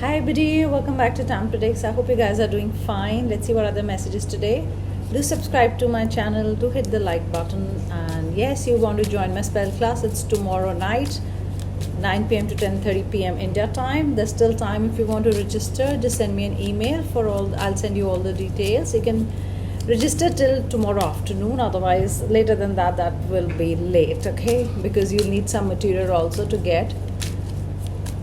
Hi everybody, welcome back to Time Predicts. I hope you guys are doing fine. Let's see what other messages today. Do subscribe to my channel, do hit the like button, and yes, you want to join my spell class. It's tomorrow night, 9 p.m. to 10:30 p.m. India time. There's still time if you want to register. Just send me an email for all. I'll send you all the details. You can register till tomorrow afternoon. Otherwise, later than that, that will be late. Okay, because you'll need some material also to get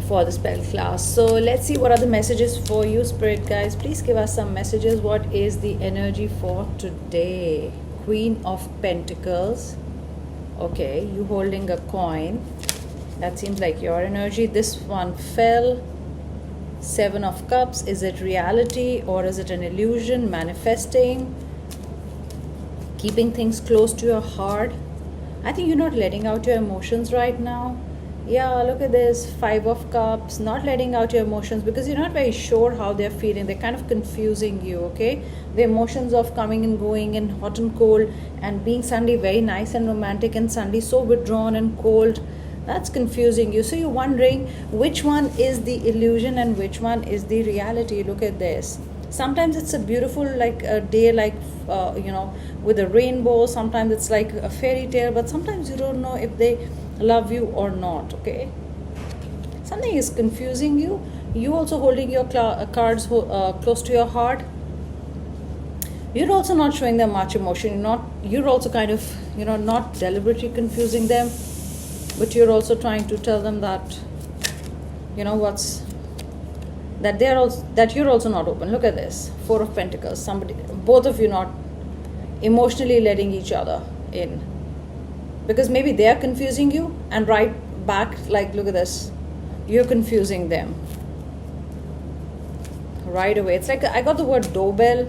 for the spell class. So let's see what are the messages for you, spirit guys. Please give us some messages. What is the energy for today? Queen of Pentacles. Okay, you holding a coin. That seems like your energy. This one fell. Seven of Cups. Is it reality or is it an illusion? Manifesting. Keeping things close to your heart. I think you're not letting out your emotions right now. Yeah, look at this. Five of Cups. Not letting out your emotions because you're not very sure how they're feeling. They're kind of confusing you, okay? The emotions of coming and going and hot and cold and being suddenly very nice and romantic and suddenly so withdrawn and cold. That's confusing you. So you're wondering which one is the illusion and which one is the reality. Look at this. Sometimes it's a beautiful like a day like with a rainbow. Sometimes it's like a fairy tale, but sometimes you don't know if they love you or not. Okay, something is confusing you. You also holding your cards close to your heart. You're also not showing them much emotion. You're also kind of not deliberately confusing them, but you're also trying to tell them that that you're also not open. Look at this. Four of Pentacles. Both of you not emotionally letting each other in, because maybe they are confusing you, and right back, like, look at this, you're confusing them right away. It's like I got the word doorbell.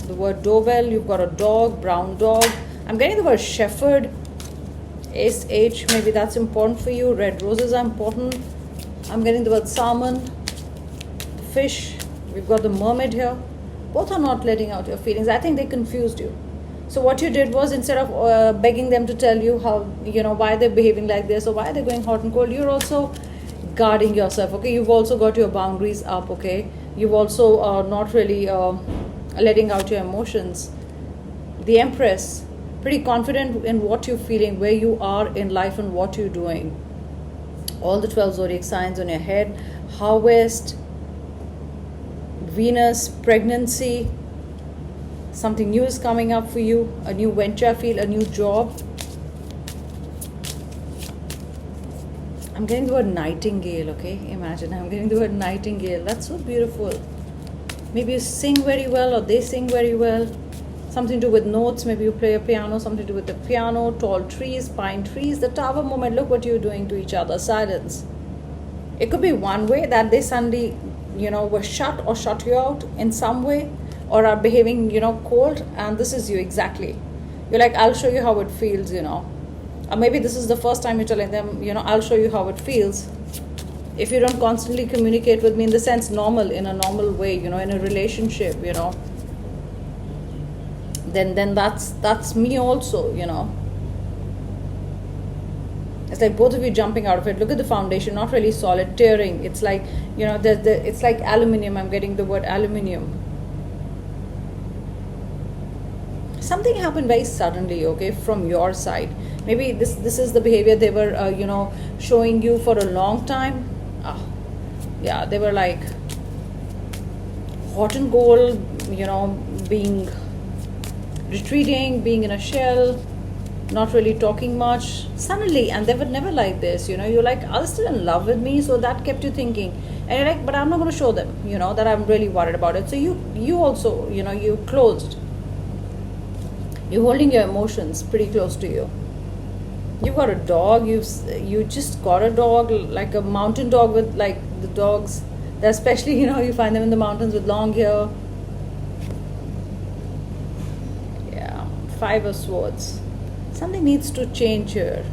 You've got a dog, brown dog. I'm getting the word shepherd. Ace H, maybe that's important for you. Red roses are important. I'm getting the word salmon, fish. We've got the mermaid here. Both are not letting out your feelings. I think they confused you. So what you did was, instead of begging them to tell you how, why they're behaving like this or why they're going hot and cold, you're also guarding yourself. Okay, you've also got your boundaries up. Okay, you've also not really letting out your emotions. The Empress, pretty confident in what you're feeling, where you are in life and what you're doing. All the 12 zodiac signs on your head. Harvest, Venus, pregnancy. Something new is coming up for you. A new venture, I feel, a new job. I'm getting the word nightingale, okay? Imagine, I'm getting the word nightingale. That's so beautiful. Maybe you sing very well or they sing very well. Something to do with notes. Maybe you play a piano. Something to do with the piano. Tall trees, pine trees. The tower moment. Look what you're doing to each other. Silence. It could be one way that they suddenly, were shut or shut you out in some way, or are behaving, cold, and this is you exactly. You're like, I'll show you how it feels, Or maybe this is the first time you're telling them, I'll show you how it feels. If you don't constantly communicate with me in the sense normal, in a normal way, in a relationship, then that's me also, It's like both of you jumping out of it. Look at the foundation, not really solid, tearing. It's like, it's like aluminium. I'm getting the word aluminium. Something happened very suddenly, okay, from your side. Maybe this is the behavior they were, showing you for a long time. Yeah, they were like hot and cold, being retreating, being in a shell, not really talking much. Suddenly, and they were never like this, you're like, are they still in love with me? So that kept you thinking. And you're like, but I'm not going to show them, that I'm really worried about it. So you also, you closed. You're holding your emotions pretty close to you. You've got a dog. You just got a dog, like a mountain dog with like the dogs that especially, you find them in the mountains with long hair. Yeah, Five of Swords. Something needs to change here.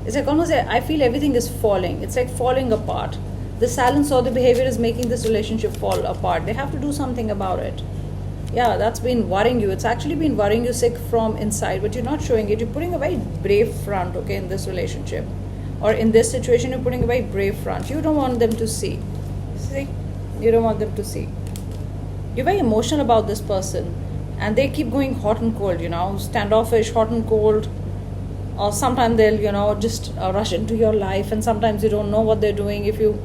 It's like almost, I feel everything is falling. It's like falling apart. The silence or the behavior is making this relationship fall apart. They have to do something about it. Yeah, that's been worrying you. It's actually been worrying you sick from inside, but you're not showing it. You're putting a very brave front, okay, in this relationship. Or in this situation, you're putting a very brave front. You don't want them to see. See, you don't want them to see. You're very emotional about this person, and they keep going hot and cold, standoffish, hot and cold. Or sometimes they'll, just rush into your life, and sometimes you don't know what they're doing. If you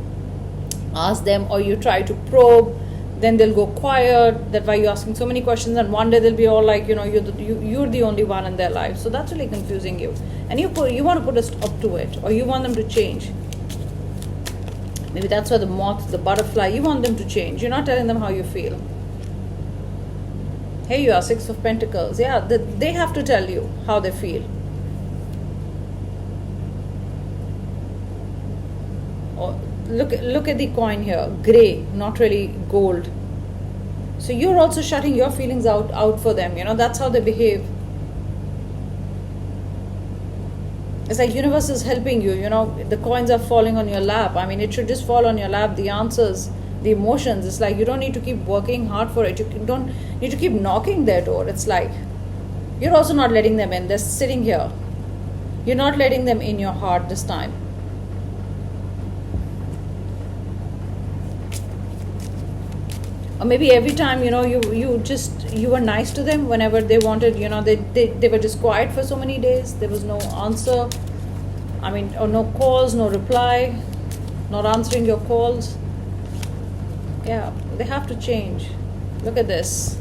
ask them or you try to probe, then they'll go quiet. That's why you're asking so many questions, and one day they'll be all like, you're the only one in their life. So that's really confusing you, and you want to put a stop to it, or you want them to change. Maybe that's why the moth, the butterfly, you want them to change. You're not telling them how you feel. Here you are, Six of Pentacles. Yeah, they have to tell you how they feel. Oh, look at the coin here. Gray, not really gold. So you're also shutting your feelings out for them. That's how they behave. It's like universe is helping you. The coins are falling on your lap. I mean, it should just fall on your lap. The answers, the emotions. It's like you don't need to keep working hard for it. You don't need to keep knocking their door. It's like you're also not letting them in. They're sitting here. You're not letting them in your heart this time. Or maybe every time, you were nice to them whenever they wanted, they were just quiet for so many days. There was no answer. I mean, or no calls, no reply, not answering your calls. Yeah, they have to change. Look at this.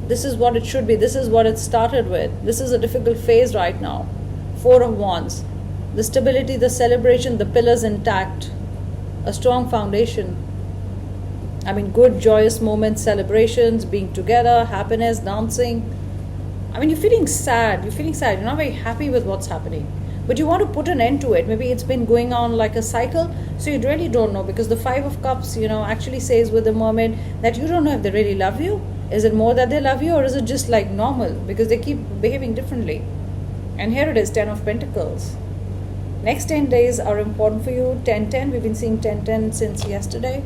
This is what it should be. This is what it started with. This is a difficult phase right now. Four of Wands. The stability, the celebration, the pillars intact. A strong foundation. I mean, good, joyous moments, celebrations, being together, happiness, dancing. I mean, you're feeling sad. You're not very happy with what's happening. But you want to put an end to it. Maybe it's been going on like a cycle. So you really don't know. Because the Five of Cups, actually says with the Mermaid that you don't know if they really love you. Is it more that they love you, or is it just like normal? Because they keep behaving differently. And here it is, 10 of Pentacles. Next 10 days are important for you. 10-10. We've been seeing 10-10 since yesterday.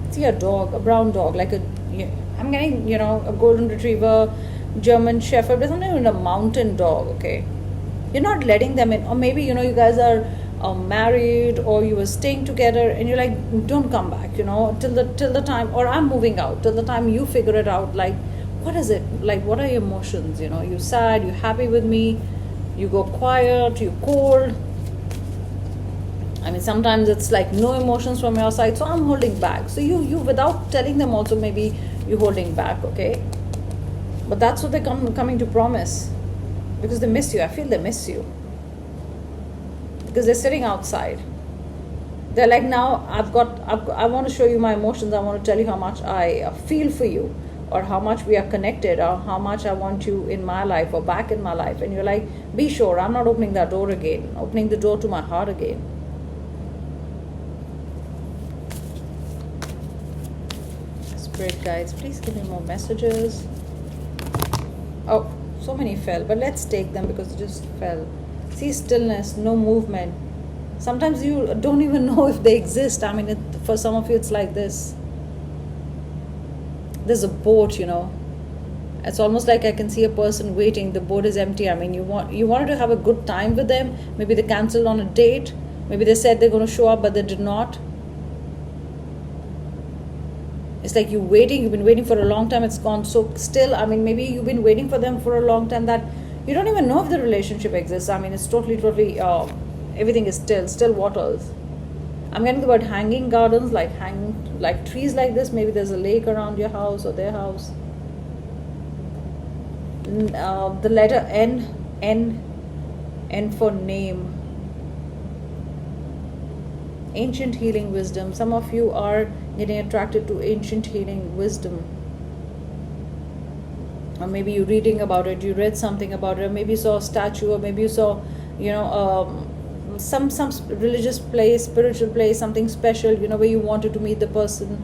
See a dog, a brown dog, I'm getting, a golden retriever, German shepherd, but something a mountain dog, okay? You're not letting them in. Or maybe, you guys are married, or you were staying together, and you're like, don't come back, till the time, or I'm moving out, till the time you figure it out, like, what is it? Like, what are your emotions? You sad, you happy with me, you go quiet, you cold. I mean, sometimes it's like no emotions from your side, so I'm holding back. So you without telling them also, maybe you're holding back, okay? But that's what they're coming to promise. Because they miss you. I feel they miss you. Because they're sitting outside. They're like, now I want to show you my emotions. I want to tell you how much I feel for you, or how much we are connected, or how much I want you in my life or back in my life. And you're like, be sure, I'm not opening that door again. Opening the door to my heart again. Spirit guides, please give me more messages. Oh, so many fell, but let's take them because it just fell. See, stillness, no movement. Sometimes you don't even know if they exist. I mean, for some of you it's like this. There's a boat, It's almost like I can see a person waiting. The boat is empty. I mean, you wanted to have a good time with them. Maybe they canceled on a date. Maybe they said they're going to show up, but they did not. It's like you've been waiting for a long time, it's gone so still. I mean, maybe you've been waiting for them for a long time that you don't even know if the relationship exists. I mean, it's totally, everything is still waters. I'm getting the word hanging gardens, like trees like this. Maybe there's a lake around your house or their house. The letter N for name. Ancient healing wisdom. Some of you are getting attracted to ancient healing wisdom. Or maybe you're reading about it, you read something about it, or maybe you saw a statue, or maybe you saw, some religious place, spiritual place, something special, where you wanted to meet the person.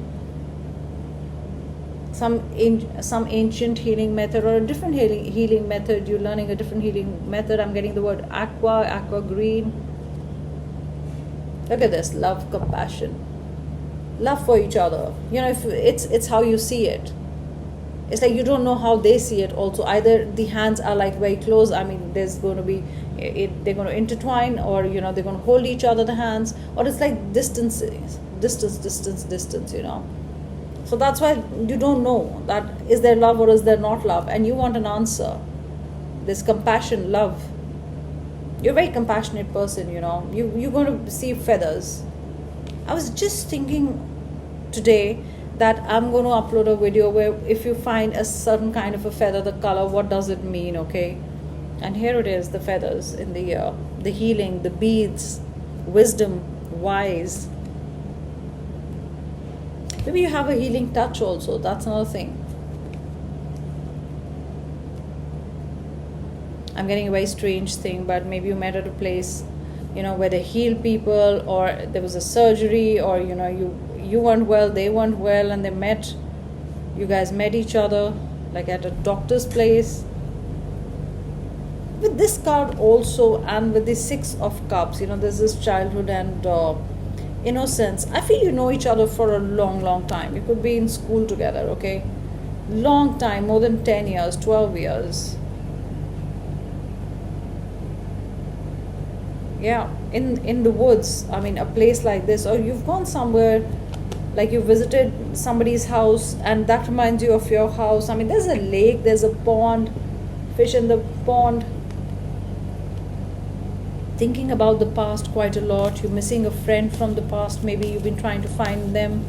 Some ancient healing method, or a different healing method. You're learning a different healing method. I'm getting the word aqua green. Look at this, love, compassion, love for each other. If it's how you see it. It's like you don't know how they see it also. Either the hands are like very close. I mean, there's going to be, they're going to intertwine, or they're going to hold each other the hands, or it's like distance distance, distance, distance, you know. So that's why you don't know that is there love or is there not love, and you want an answer. This compassion, love. You're a very compassionate person, you know. You're going to see feathers. I was just thinking today that I'm going to upload a video where if you find a certain kind of a feather, the color, what does it mean, okay? And here it is, the feathers in the ear, the healing, the beads, wisdom, wise. Maybe you have a healing touch also. That's another thing. I'm getting a very strange thing, but maybe you met at a place, you know, where they heal people, or there was a surgery, or, you know, you weren't well, they weren't well, and they met. You guys met each other, like at a doctor's place. With this card also, and with the Six of Cups, you know, there's this childhood and innocence. I feel you know each other for a long, long time. You could be in school together, okay? Long time, more than 10 years, 12 years. Yeah, in the woods, I mean, a place like this, or you've gone somewhere, like you visited somebody's house, and that reminds you of your house. I mean, there's a lake, there's a pond, fish in the pond. Thinking about the past quite a lot. You're missing a friend from the past. Maybe you've been trying to find them.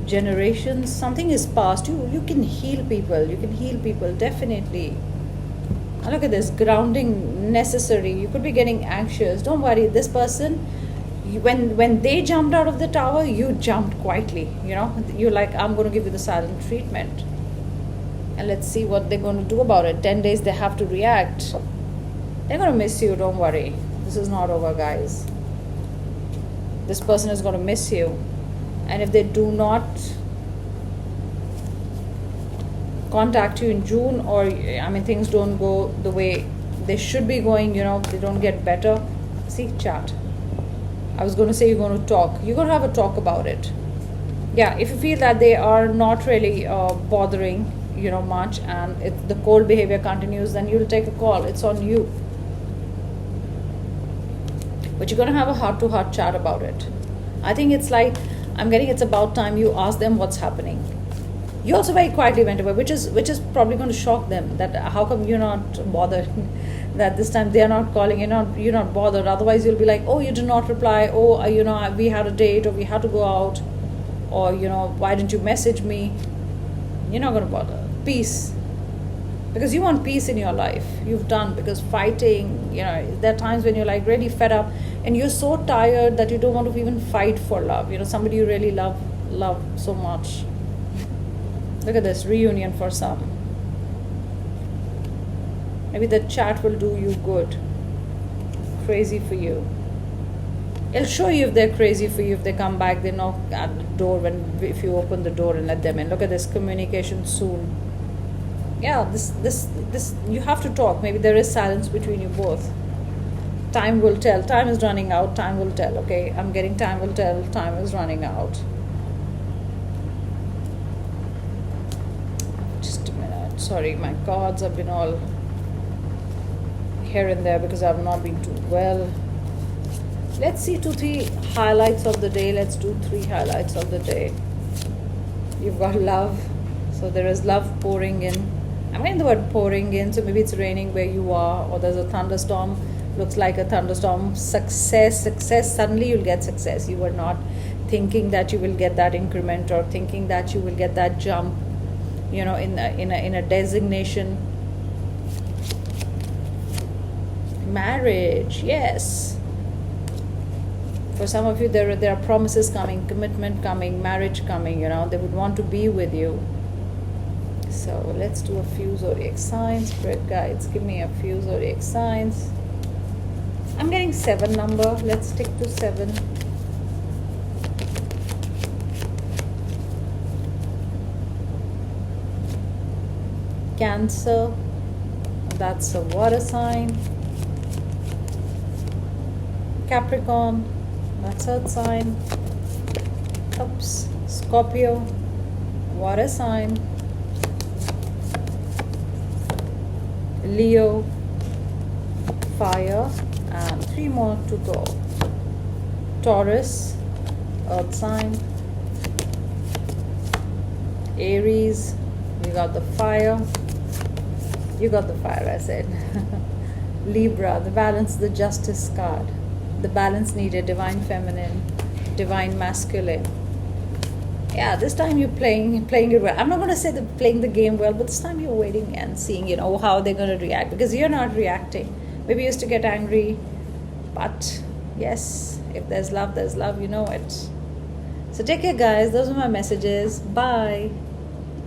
Generations, something is past. You can heal people. You can heal people, definitely. And look at this, grounding necessary. You could be getting anxious. Don't worry, this person, when they jumped out of the tower, you jumped quietly. You know, you're like, I'm going to give you the silent treatment. And let's see what they're going to do about it. 10 days they have to react. They're going to miss you, don't worry. This is not over, guys. This person is going to miss you. And if they do not contact you in June, or, I mean, things don't go the way they should be going, you know, they don't get better. See, chat. I was going to say you're going to talk. You're going to have a talk about it. Yeah, if you feel that they are not really bothering, you know, much, and if the cold behavior continues, then you'll take a call. It's on you. But you're going to have a heart-to-heart chat about it. I think it's like, I'm getting it's about time you ask them what's happening. You also very quietly went away, which is probably going to shock them, that how come you're not bothered, that this time they're not calling, you're not bothered. Otherwise you'll be like, oh, you did not reply, oh, you know, we had a date, or we had to go out, or, you know, why didn't you message me? You're not going to bother. Peace. Because you want peace in your life. You've done, because fighting, you know, there are times when you're like really fed up and you're so tired that you don't want to even fight for love. You know, somebody you really love so much. Look at this, reunion for some. Maybe the chat will do you good. Crazy for you. It'll show you if they're crazy for you. If they come back, they knock at the door if you open the door and let them in. Look at this, communication soon. Yeah, this you have to talk. Maybe there is silence between you both. Time will tell. Time is running out. Time will tell. Okay, I'm getting time will tell. Time is running out. Just a minute. Sorry, my cards have been all here and there because I've not been too well. Let's see 2-3 highlights of the day. Let's do 3 highlights of the day. You've got love. So there is love pouring in. I'm getting the word pouring in. So maybe it's raining where you are, or there's a thunderstorm. Looks like a thunderstorm. Success. Suddenly you'll get success. You were not thinking that you will get that increment, or thinking that you will get that jump, you know, in a designation. Marriage. Yes. For some of you, there are promises coming, commitment coming, marriage coming, you know. They would want to be with you. So let's do a few zodiac signs. Spirit guides, give me a few zodiac signs. I'm getting 7 number. Let's stick to 7. Cancer. That's a water sign. Capricorn. That's earth sign. Oops. Scorpio. Water sign. Leo. Fire. And 3 more to go. Taurus, earth sign. Aries, you got the fire. You got the fire, I said. Libra, the balance, the justice card. The balance needed, divine feminine, divine masculine. Yeah, this time you're playing it well. I'm not going to say that playing the game well, but this time you're waiting and seeing, how they're going to react, because you're not reacting. Maybe you used to get angry, but yes, if there's love, you know it. So take care, guys. Those are my messages. Bye.